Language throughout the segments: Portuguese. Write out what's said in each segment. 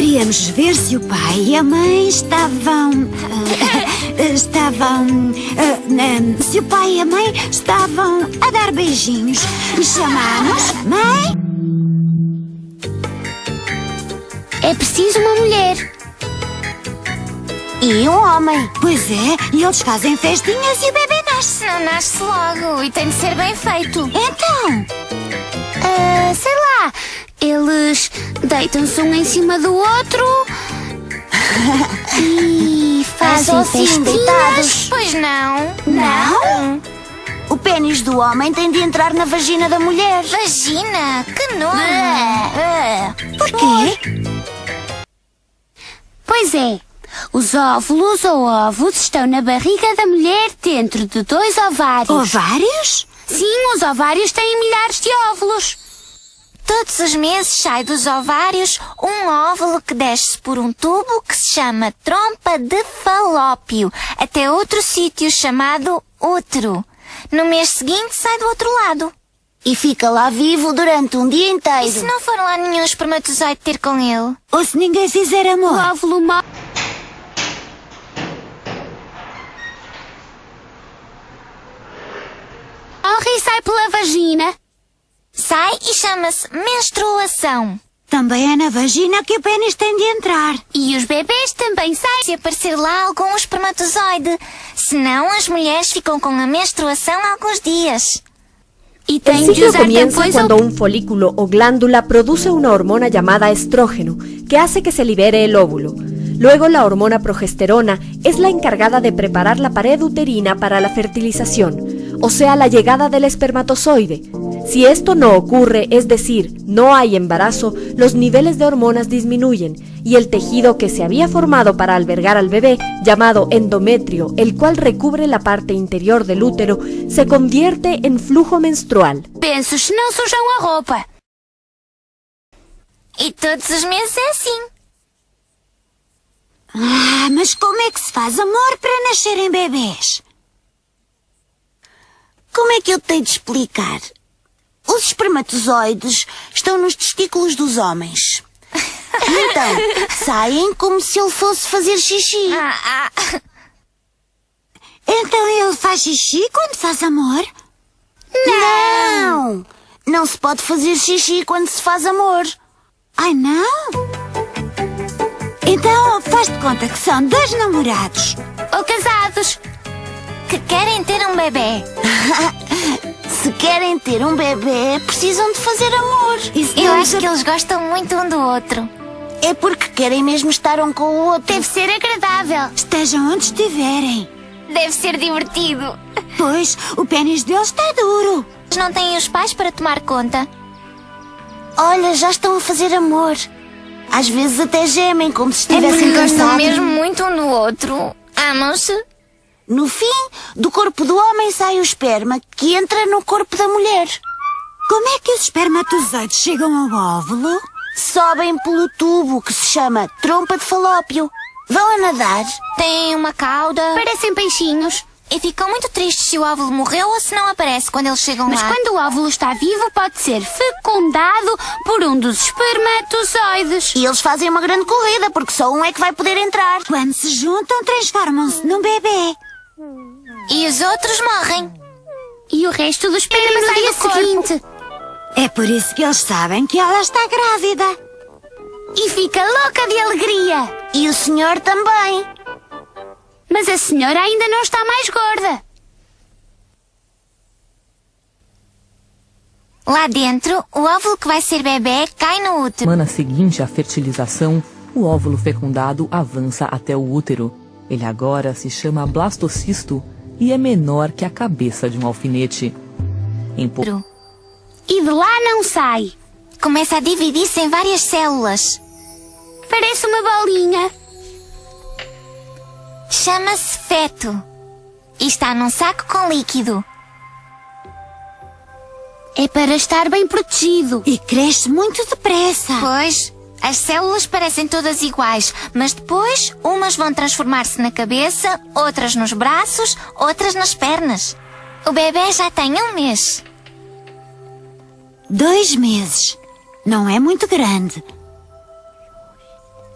Queríamos ver se o pai e a mãe se o pai e a mãe estavam a dar beijinhos. Chamamos, mãe? É preciso uma mulher. E um homem. Pois é, e eles fazem festinhas e o bebê nasce. Não nasce logo e tem de ser bem feito. Então? Sei lá, eles deitam-se um em cima do outro e fazem festinhas. Pois não. Não? O pênis do homem tem de entrar na vagina da mulher. Vagina? Que nojo. Porquê? Pois é, os óvulos ou ovos estão na barriga da mulher dentro de 2 ovários. Ovários? Sim, os ovários têm milhares de óvulos. Todos os meses sai dos ovários um óvulo que desce por um tubo que se chama trompa de falópio até outro sítio chamado útero. No mês seguinte sai do outro lado. E fica lá vivo durante um dia inteiro. E se não for lá nenhum espermatozoide ter com ele? Ou se ninguém fizer amor? O óvulo morre e sai pela vagina. Sai e chama-se menstruação. Também é na vagina que o pênis tem de entrar. E os bebês também saem. Se aparecer lá algum espermatozoide. Senão as mulheres ficam com a menstruação alguns dias. E El têm de ciclo usar comienza depois cuando un folículo o glándula produce una hormona llamada estrógeno que hace que se libere el óvulo. Luego la hormona progesterona es la encargada de preparar la pared uterina para la fertilización, o sea, la llegada del espermatozoide. Si esto no ocurre, es decir, no hay embarazo, los niveles de hormonas disminuyen y el tejido que se había formado para albergar al bebé, llamado endometrio, el cual recubre la parte interior del útero, se convierte en flujo menstrual. pensos, não sujam a roupa. E todos os meses é assim. Mas como é que se faz amor para nascerem bebês? Como é que eu tenho de explicar? Os espermatozoides estão nos testículos dos homens. Então, saem como se ele fosse fazer xixi. Então ele faz xixi quando faz amor? Não! Não se pode fazer xixi quando se faz amor. Ai, não? Então faz de conta que são 2 namorados. Ou casados. Que querem ter um bebê. Se querem ter um bebê, precisam de fazer amor. Eu acho que eles gostam muito um do outro. É porque querem mesmo estar um com o outro. Deve ser agradável. Estejam onde estiverem. Deve ser divertido. Pois, o pênis deles está duro. Eles não têm os pais para tomar conta. Olha, já estão a fazer amor. Às vezes até gemem, como se estivessem Gostam cansados. mesmo muito um do outro. Amam-se. No fim, do corpo do homem sai o esperma, que entra no corpo da mulher. Como é que os espermatozoides chegam ao óvulo? Sobem pelo tubo, que se chama trompa de falópio. Vão a nadar. Têm uma cauda. Parecem peixinhos. E ficam muito tristes se o óvulo morreu ou se não aparece quando eles chegam Mas lá. quando o óvulo está vivo, pode ser fecundado por um dos espermatozoides. E eles fazem uma grande corrida, porque só um é que vai poder entrar. Quando se juntam, transformam-se num bebê. E os outros morrem. E o resto do esperma sai no corpo. seguinte. É por isso que eles sabem que ela está grávida. E fica louca de alegria. E o senhor também. Mas a senhora ainda não está mais gorda. Lá dentro, o óvulo que vai ser bebê cai no útero. Na semana seguinte à fertilização, o óvulo fecundado avança até o útero. Ele agora se chama blastocisto e é menor que a cabeça de um alfinete. E de lá não sai. Começa a dividir-se em várias células. Parece uma bolinha. Chama-se feto. E está num saco com líquido. É para estar bem protegido. E cresce muito depressa. Pois, as células parecem todas iguais, mas depois umas vão transformar-se na cabeça, outras nos braços, outras nas pernas. O bebê já tem 1 mês. 2 meses. Não é muito grande.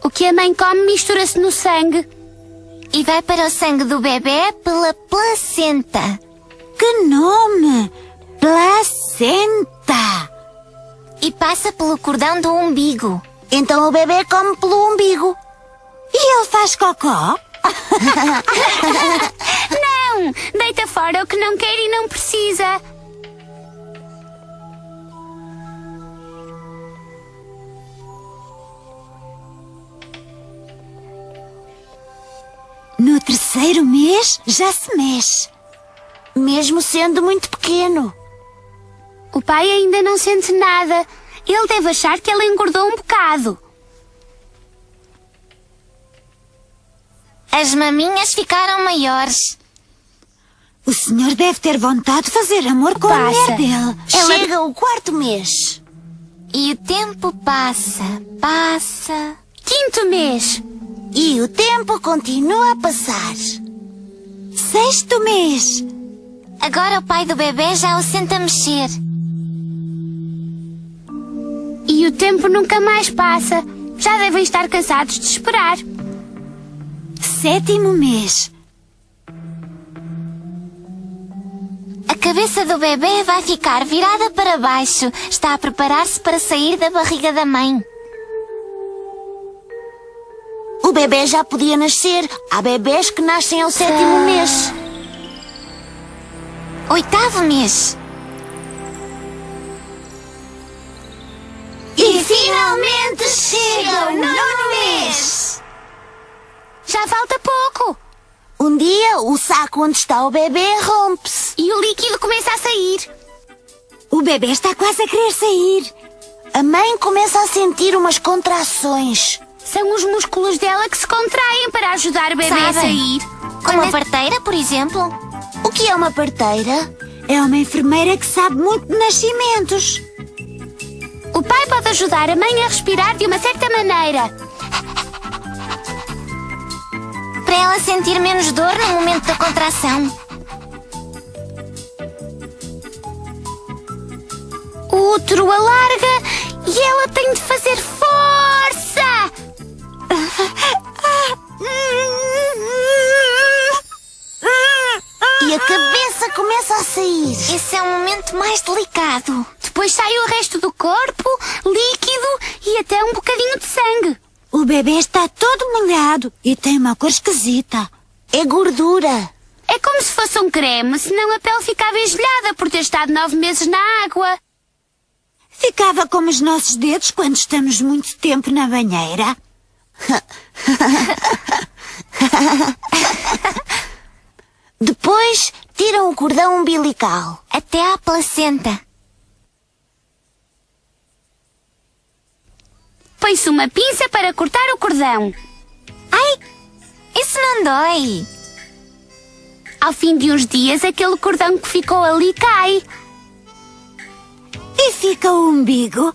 O que a mãe come mistura-se no sangue. E vai para o sangue do bebê pela placenta. Que nome! Placenta! E passa pelo cordão do umbigo. Então o bebê come pelo umbigo. E ele faz cocó? Não! Deita fora o que não quer e não precisa. No terceiro mês já se mexe. Mesmo sendo muito pequeno. O pai ainda não sente nada. Ele deve achar que ela engordou um bocado. As maminhas ficaram maiores. O senhor deve ter vontade de fazer amor com a mulher dele. Chega o quarto mês. E o tempo passa. Quinto mês. E o tempo continua a passar. Sexto mês. Agora o pai do bebê já o senta mexer. E o tempo nunca mais passa. Já devem estar cansados de esperar. Sétimo mês. A cabeça do bebê vai ficar virada para baixo. Está a preparar-se para sair da barriga da mãe. O bebê já podia nascer. Há bebês que nascem ao sétimo mês. Oitavo mês. E finalmente chega o nono mês. Já falta pouco. Um dia, o saco onde está o bebê rompe-se. E o líquido começa a sair. O bebê está quase a querer sair. A mãe começa a sentir umas contrações. São os músculos dela que se contraem para ajudar o bebê a sair. Uma parteira, por exemplo. O que é uma parteira? É uma enfermeira que sabe muito de nascimentos. O pai pode ajudar a mãe a respirar de uma certa maneira. Para ela sentir menos dor no momento da contração. O útero alarga e ela tem de fazer força. E a cabeça começa a sair. Esse é o momento mais delicado. Depois sai o resto do corpo, líquido e até um bocadinho de sangue. O bebê está todo molhado e tem uma cor esquisita. É gordura. É como se fosse um creme, senão a pele ficava engelhada por ter estado 9 meses na água. Ficava como os nossos dedos quando estamos muito tempo na banheira. Depois tiram o cordão umbilical. Até à placenta. Põe-se uma pinça para cortar o cordão. Ai, isso não dói. Ao fim de uns dias, aquele cordão que ficou ali cai. E fica o umbigo.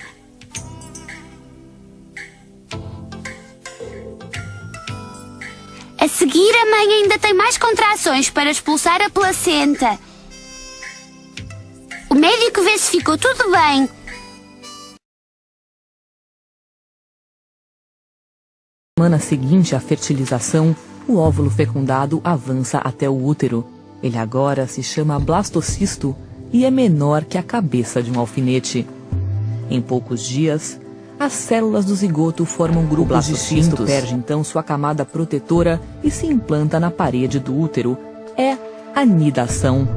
A seguir, a mãe ainda tem mais contrações para expulsar a placenta. O médico vê se ficou tudo bem. Na semana seguinte à fertilização, o óvulo fecundado avança até o útero. Ele agora se chama blastocisto e é menor que a cabeça de um alfinete. Em poucos dias, as células do zigoto formam grupos distintos. O perde então sua camada protetora e se implanta na parede do útero. É a nidação.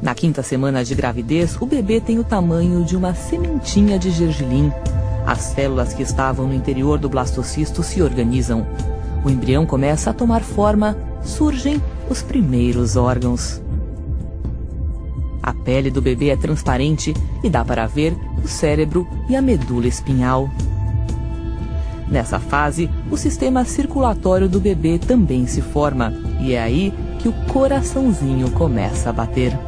Na 5ª semana de gravidez, o bebê tem o tamanho de uma sementinha de gergelim. As células que estavam no interior do blastocisto se organizam. O embrião começa a tomar forma, surgem os primeiros órgãos. A pele do bebê é transparente e dá para ver o cérebro e a medula espinhal. Nessa fase, o sistema circulatório do bebê também se forma, e é aí que o coraçãozinho começa a bater.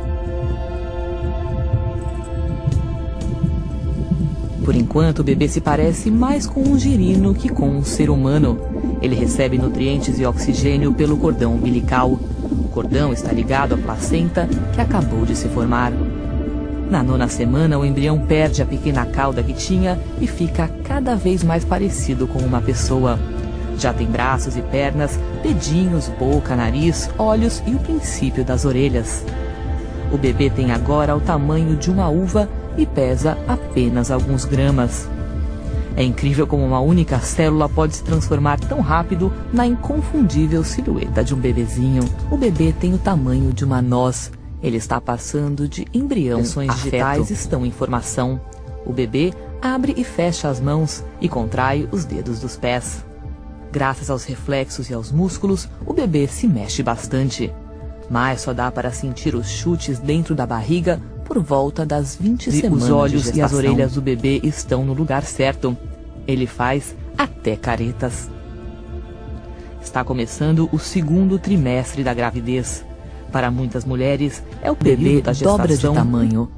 Por enquanto, o bebê se parece mais com um girino que com um ser humano. Ele recebe nutrientes e oxigênio pelo cordão umbilical. O cordão está ligado à placenta que acabou de se formar. Na 9ª semana, o embrião perde a pequena cauda que tinha e fica cada vez mais parecido com uma pessoa. Já tem braços e pernas, dedinhos, boca, nariz, olhos e o princípio das orelhas. O bebê tem agora o tamanho de uma uva e pesa apenas alguns gramas. É incrível como uma única célula pode se transformar tão rápido na inconfundível silhueta de um bebezinho. O bebê tem o tamanho de uma noz. Ele está passando de embrião a digitais estão em formação. O bebê abre e fecha as mãos e contrai os dedos dos pés. Graças aos reflexos e aos músculos, o bebê se mexe bastante. Mas só dá para sentir os chutes dentro da barriga por volta das 20 semanas. Os olhos e as orelhas do bebê estão no lugar certo. Ele faz até caretas. Está começando o 2º trimestre da gravidez. Para muitas mulheres, é o bebê da gestação dobra de tamanho.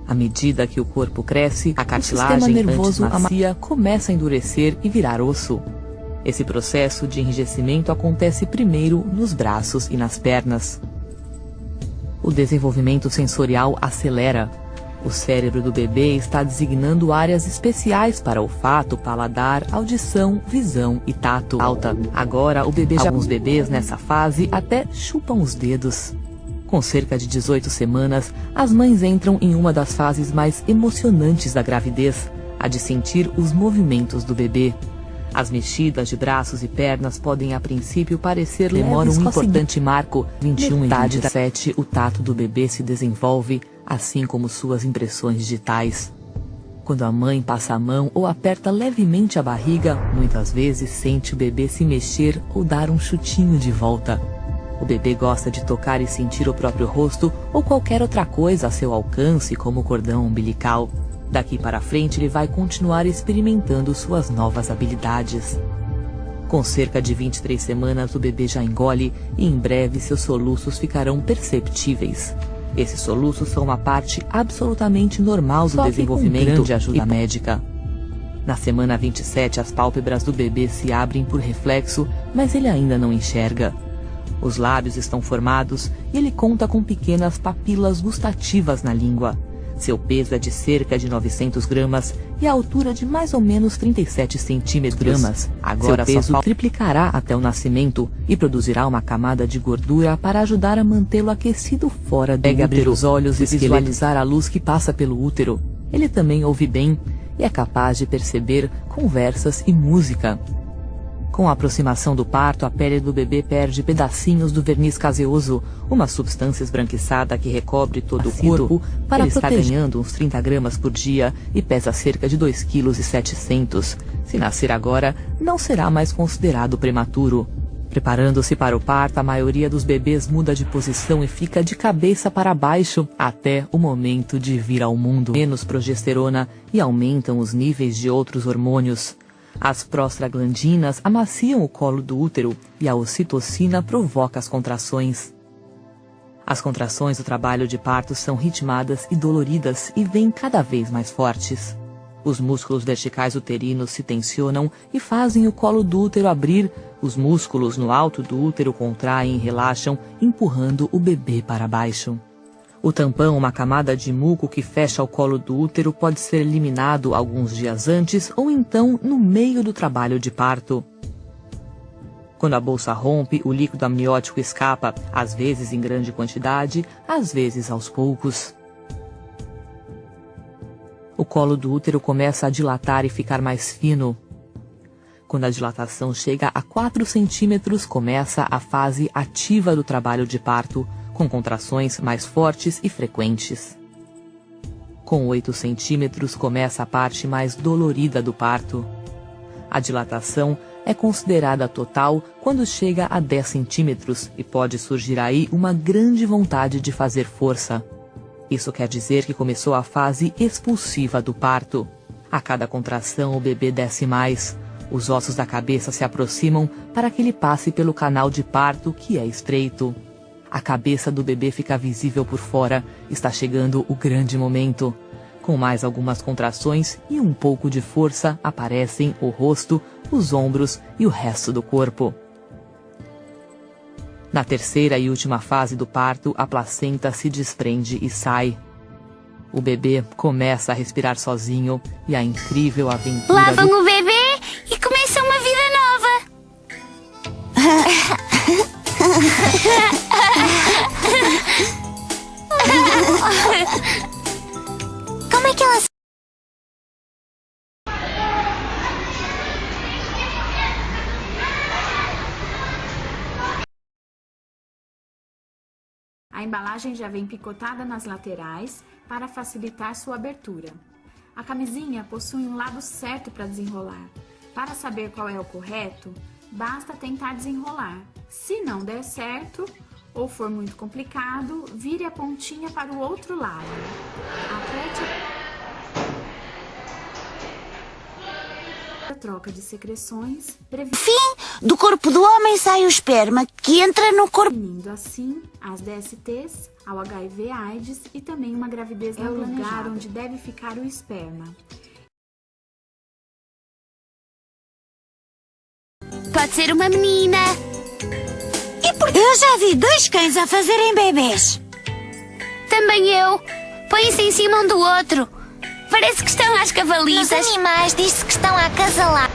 À medida que o corpo cresce, a cartilagem nervoso macia começa a endurecer e virar osso. Esse processo de enrijecimento acontece primeiro nos braços e nas pernas. O desenvolvimento sensorial acelera. O cérebro do bebê está designando áreas especiais para olfato, paladar, audição, visão e tato. Agora, alguns bebês nessa fase até chupam os dedos. Com cerca de 18 semanas, as mães entram em uma das fases mais emocionantes da gravidez, a de sentir os movimentos do bebê. As mexidas de braços e pernas podem a princípio parecer leves, um importante marco. 21 e 27, o tato do bebê se desenvolve, assim como suas impressões digitais. Quando a mãe passa a mão ou aperta levemente a barriga, muitas vezes sente o bebê se mexer ou dar um chutinho de volta. O bebê gosta de tocar e sentir o próprio rosto ou qualquer outra coisa a seu alcance, como o cordão umbilical. Daqui para frente ele vai continuar experimentando suas novas habilidades. Com cerca de 23 semanas o bebê já engole e em breve seus soluços ficarão perceptíveis. Esses soluços são uma parte absolutamente normal do desenvolvimento de ajuda médica. Na semana 27 as pálpebras do bebê se abrem por reflexo, mas ele ainda não enxerga. Os lábios estão formados e ele conta com pequenas papilas gustativas na língua. Seu peso é de cerca de 900 gramas e a altura de mais ou menos 37 centímetros. Agora seu peso triplicará até o nascimento e produzirá uma camada de gordura para ajudar a mantê-lo aquecido fora do útero. Abrir os olhos e visualizar a luz que passa pelo útero. Ele também ouve bem e é capaz de perceber conversas e música. Com a aproximação do parto, a pele do bebê perde pedacinhos do verniz caseoso, uma substância esbranquiçada que recobre todo o corpo. Ele está ganhando uns 30 gramas por dia e pesa cerca de 2,7 kg. Se nascer agora, não será mais considerado prematuro. Preparando-se para o parto, a maioria dos bebês muda de posição e fica de cabeça para baixo até o momento de vir ao mundo. Menos progesterona e aumentam os níveis de outros hormônios. As prostaglandinas amaciam o colo do útero e a ocitocina provoca as contrações. As contrações do trabalho de parto são ritmadas e doloridas e vêm cada vez mais fortes. Os músculos verticais uterinos se tensionam e fazem o colo do útero abrir. Os músculos no alto do útero contraem e relaxam, empurrando o bebê para baixo. O tampão, uma camada de muco que fecha o colo do útero, pode ser eliminado alguns dias antes ou então no meio do trabalho de parto. Quando a bolsa rompe, o líquido amniótico escapa, às vezes em grande quantidade, às vezes aos poucos. O colo do útero começa a dilatar e ficar mais fino. Quando a dilatação chega a 4 centímetros, começa a fase ativa do trabalho de parto, com contrações mais fortes e frequentes. Com 8 centímetros começa a parte mais dolorida do parto. A dilatação é considerada total quando chega a 10 centímetros e pode surgir aí uma grande vontade de fazer força. Isso quer dizer que começou a fase expulsiva do parto. A cada contração o bebê desce mais. Os ossos da cabeça se aproximam para que ele passe pelo canal de parto, que é estreito. A cabeça do bebê fica visível por fora. Está chegando o grande momento. Com mais algumas contrações e um pouco de força, aparecem o rosto, os ombros e o resto do corpo. Na terceira e última fase do parto, a placenta se desprende e sai. O bebê começa a respirar sozinho e a incrível aventura Lavam o bebê e começam uma vida nova. Como é que ela... A embalagem já vem picotada nas laterais para facilitar sua abertura. A camisinha possui um lado certo para desenrolar. Para saber qual é o correto, basta tentar desenrolar. Se não der certo ou for muito complicado, vire a pontinha para o outro lado. Aperte a troca de secreções, Fim, do corpo do homem sai o esperma que entra no corpo. prevenindo assim as DSTs, ao HIV/AIDS e também uma gravidez não planejada. É o lugar onde deve ficar o esperma. Pode ser uma menina. Eu já vi 2 cães a fazerem bebês. Também eu. Põem-se em cima um do outro. Parece que estão às Nos cavalitas. animais diz-se que estão a acasalar.